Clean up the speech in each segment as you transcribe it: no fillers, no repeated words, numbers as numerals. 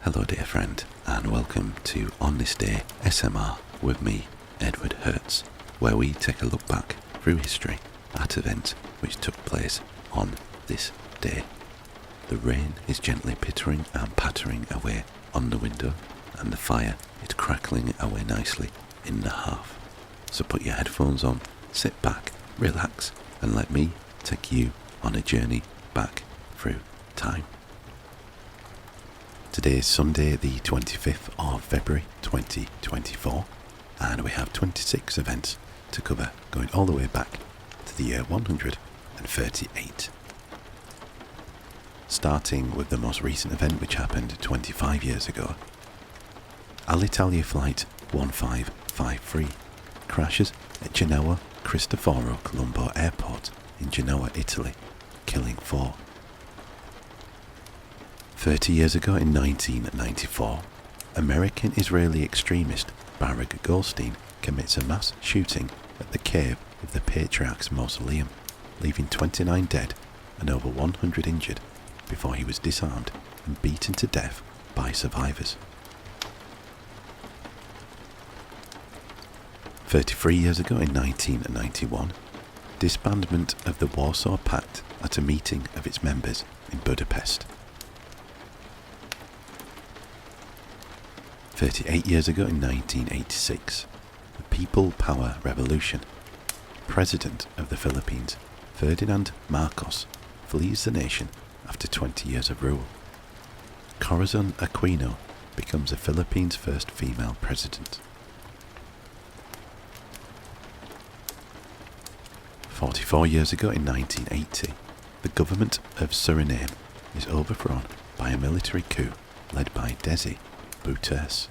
Hello dear friend, and welcome to On This Day SMR with me, Edward Hertz, where we take a look back through history at events which took place on this day. The rain is gently pittering and pattering away on the window, and the fire is crackling away nicely in the hearth. So put your headphones on, sit back, relax, and let me take you on a journey back through time. Today is Sunday the 25th of February 2024, and we have 26 events to cover going all the way back to the year 138. Starting with the most recent event which happened 25 years ago. Alitalia Flight 1553 crashes at Genoa Cristoforo Colombo Airport in Genoa, Italy, killing 4. 30 years ago in 1994, American-Israeli extremist Barak Goldstein commits a mass shooting at the cave of the Patriarch's Mausoleum, leaving 29 dead and over 100 injured before he was disarmed and beaten to death by survivors. 33 years ago in 1991, disbandment of the Warsaw Pact at a meeting of its members in Budapest. 38 years ago in 1986, the People Power Revolution. President of the Philippines, Ferdinand Marcos, flees the nation after 20 years of rule. Corazon Aquino becomes the Philippines' first female president. 44 years ago in 1980, the government of Suriname is overthrown by a military coup led by Desi Bouterse.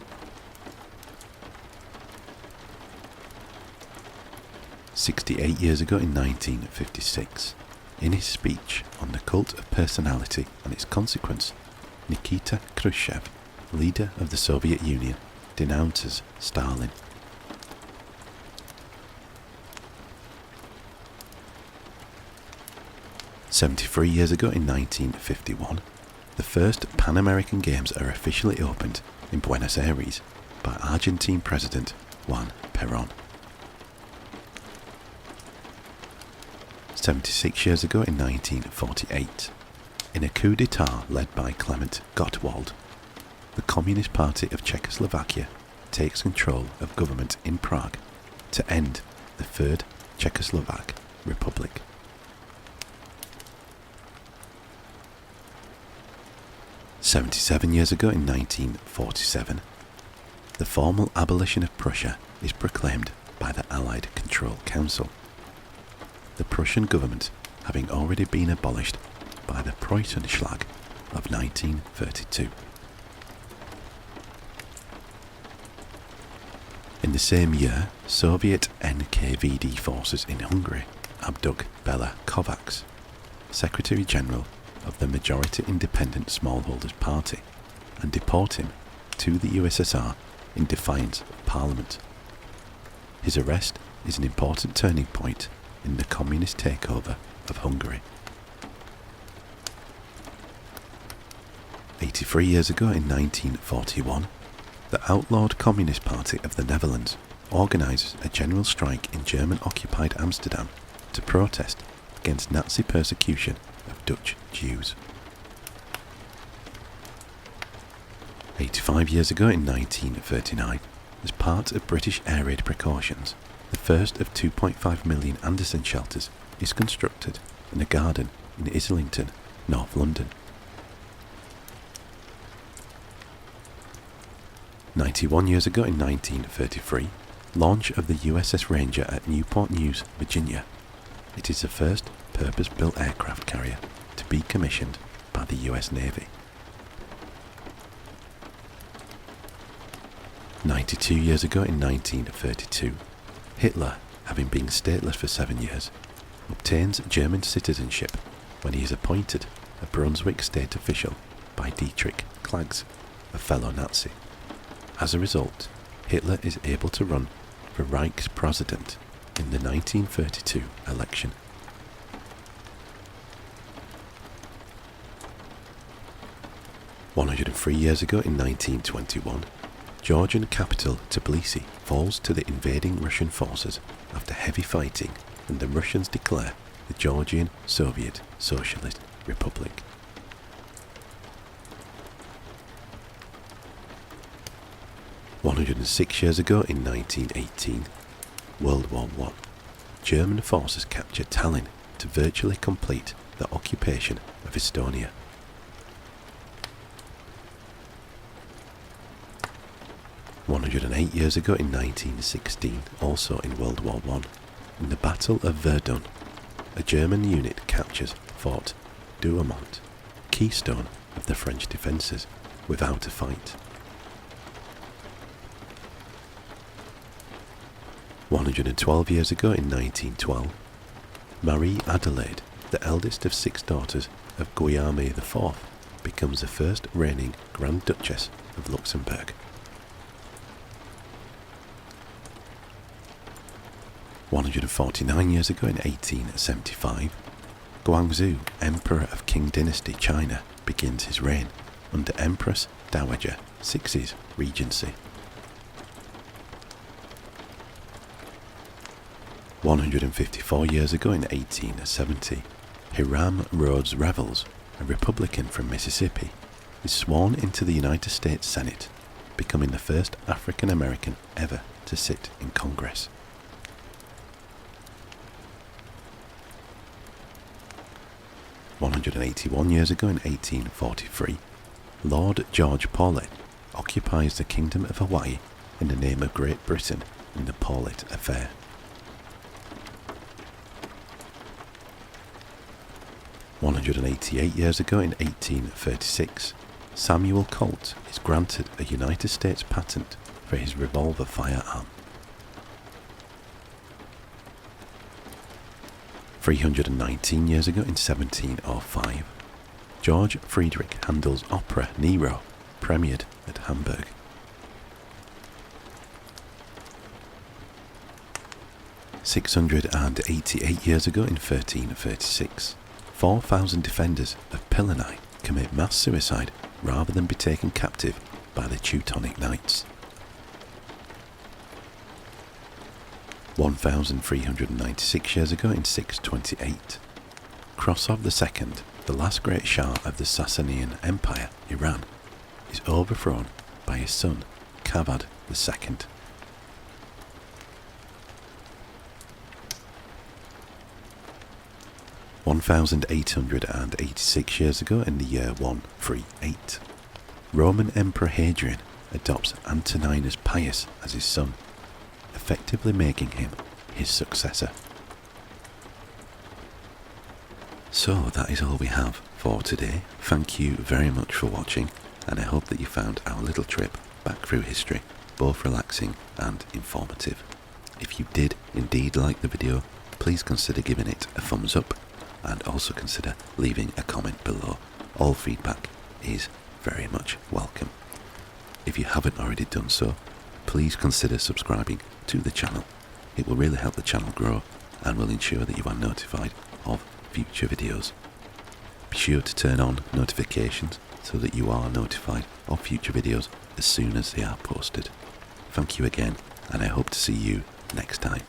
68 years ago in 1956, in his speech on the cult of personality and its consequence, Nikita Khrushchev, leader of the Soviet Union, denounces Stalin. 73 years ago in 1951, the first Pan American Games are officially opened in Buenos Aires by Argentine President Juan Perón. 76 years ago in 1948, in a coup d'etat led by Clement Gottwald, the Communist Party of Czechoslovakia takes control of government in Prague to end the Third Czechoslovak Republic. 77 years ago in 1947, the formal abolition of Prussia is proclaimed by the Allied Control Council, the Prussian government having already been abolished by the Preußenschlag of 1932. In the same year, Soviet NKVD forces in Hungary abduct Bela Kovacs, Secretary General of the Majority Independent Smallholders Party, and deport him to the USSR in defiance of Parliament. His arrest is an important turning point in the communist takeover of Hungary. 83 years ago in 1941, the outlawed Communist Party of the Netherlands organises a general strike in German-occupied Amsterdam to protest against Nazi persecution of Dutch Jews. 85 years ago in 1939, as part of British air raid precautions, the first of 2.5 million Anderson shelters is constructed in a garden in Islington, North London. 91 years ago in 1933, launch of the USS Ranger at Newport News, Virginia. It is the first purpose-built aircraft carrier to be commissioned by the US Navy. 92 years ago in 1932, Hitler, having been stateless for 7 years, obtains German citizenship when he is appointed a Brunswick state official by Dietrich Klaggs, a fellow Nazi. As a result, Hitler is able to run for Reichspräsident in the 1932 election. 103 years ago in 1921, Georgian capital Tbilisi falls to the invading Russian forces after heavy fighting, and the Russians declare the Georgian Soviet Socialist Republic. "106 years ago in 1918, World War I, German forces capture Tallinn to virtually complete the occupation of Estonia. 108 years ago in 1916, also in World War I, in the Battle of Verdun, a German unit captures Fort Douaumont, keystone of the French defences, without a fight. 112 years ago in 1912, Marie Adelaide, the eldest of 6 daughters of Guillaume IV, becomes the first reigning Grand Duchess of Luxembourg. 149 years ago in 1875, Guangxu, Emperor of Qing Dynasty China, begins his reign under Empress Dowager Cixi's regency. 154 years ago in 1870, Hiram Rhodes Revels, a Republican from Mississippi, is sworn into the United States Senate, becoming the first African American ever to sit in Congress. 181 years ago in 1843, Lord George Paulet occupies the Kingdom of Hawaii in the name of Great Britain in the Paulet Affair. 188 years ago in 1836, Samuel Colt is granted a United States patent for his revolver firearm. 319 years ago in 1705, George Friedrich Handel's opera Nero premiered at Hamburg. 688 years ago in 1336, 4,000 defenders of Pilani commit mass suicide rather than be taken captive by the Teutonic Knights. 1,396 years ago in 628, Khrushchev II, the last great Shah of the Sasanian Empire, Iran, is overthrown by his son, Kavad II. 1,886 years ago in the year 138, Roman Emperor Hadrian adopts Antoninus Pius as his son, effectively making him his successor. So that is all we have for today. Thank you very much for watching, and I hope that you found our little trip back through history both relaxing and informative. If you did indeed like the video, please consider giving it a thumbs up, and also consider leaving a comment below. All feedback is very much welcome. If you haven't already done so, please consider subscribing to the channel. It will really help the channel grow and will ensure that you are notified of future videos. Be sure to turn on notifications so that you are notified of future videos as soon as they are posted. Thank you again, and I hope to see you next time.